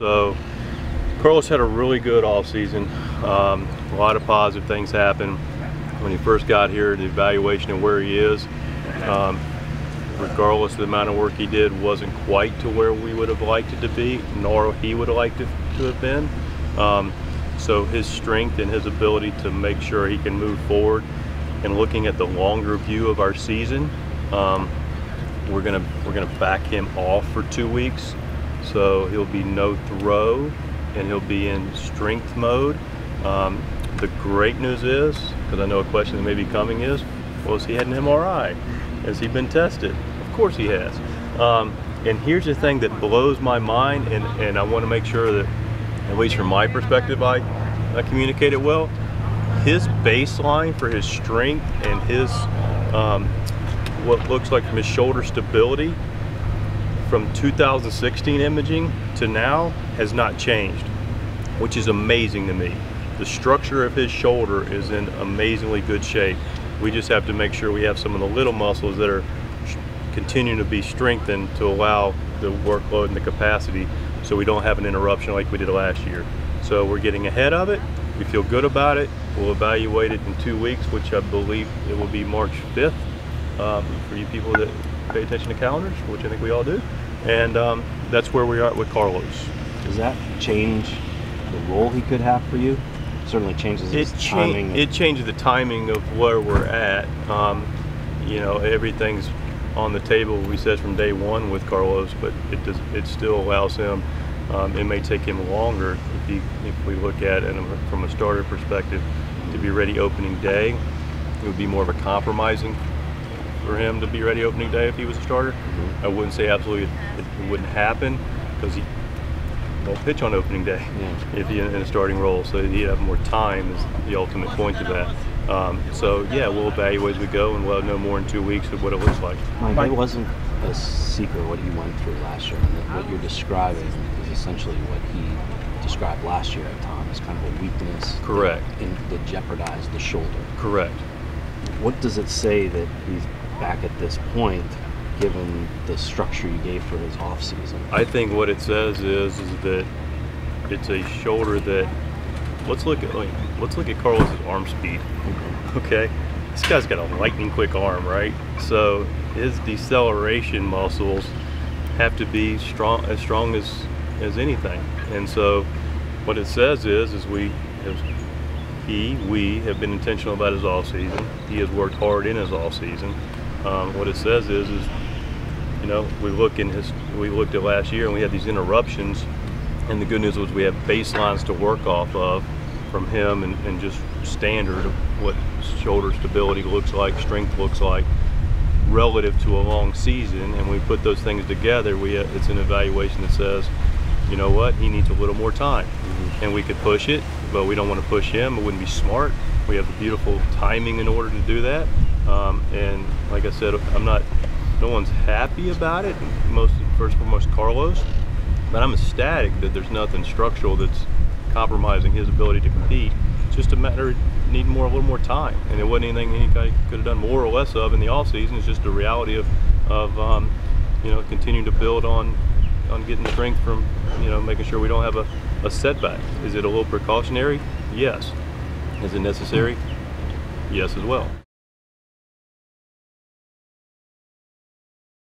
So Carlos had a really good offseason. A lot of positive things happened when he first got here. The evaluation of where he is, regardless of the amount of work he did, wasn't quite to where we would have liked it to be, nor he would have liked it to have been. So his strength and his ability to make sure he can move forward, and looking at the longer view of our season, we're gonna back him off for 2 weeks. So he'll be no throw, and he'll be in strength mode. The great news is, because I know a question that may be coming is, well, has he had an MRI? Has he been tested? Of course he has. And here's the thing that blows my mind, and I want to make sure that, at least from my perspective, I communicate it well. His baseline for his strength and his, what looks like from his shoulder stability, from 2016 imaging to now has not changed, which is amazing to me. The structure of his shoulder is in amazingly good shape. We just have to make sure we have some of the little muscles that are continuing to be strengthened to allow the workload and the capacity, so we don't have an interruption like we did last year. So we're getting ahead of it. We feel good about it. We'll evaluate it in 2 weeks, which I believe it will be March 5th, for you people that pay attention to calendars, which I think we all do. And that's where we are with Carlos. Does that change the role he could have for you? Certainly changes his timing. It changes the timing of where we're at. You know, everything's on the table, we said, from day one with Carlos, but it still allows him, it may take him longer if we look at it from a starter perspective, to be ready opening day. It would be more of a compromising for him to be ready opening day if he was a starter. I wouldn't say absolutely it wouldn't happen, because he won't pitch on opening day if he's in a starting role, so he'd have more time is the ultimate point of that. So yeah, we'll evaluate as we go, and we'll know more in 2 weeks of what it looks like. Mike, it wasn't a secret what he went through last year, and what you're describing is essentially what he described last year at times, kind of a weakness. Correct. That jeopardized the shoulder. Correct. What does it say that he's back at this point, given the structure you gave for his off season? I think what it says is that it's a shoulder that, let's look at Carlos's arm speed. Okay, this guy's got a lightning quick arm, right? So his deceleration muscles have to be as strong as anything. And so what it says is we have been intentional about his off season. He has worked hard in his off season. What it says is, you know, we looked at last year and we had these interruptions, and the good news was we have baselines to work off of from him, and just standard of what shoulder stability looks like, strength looks like, relative to a long season. And we put those things together, it's an evaluation that says, you know what, he needs a little more time. And we could push it, but we don't want to push him. It wouldn't be smart. We have the beautiful timing in order to do that. And like I said, no one's happy about it, first and foremost Carlos, but I'm ecstatic that there's nothing structural that's compromising his ability to compete. It's just a matter of needing a little more time, and it wasn't anything any guy could have done more or less of in the off season. It's just the reality of you know, continuing to build on getting strength from, you know, making sure we don't have a setback. Is it a little precautionary? Yes. Is it necessary? Yes as well.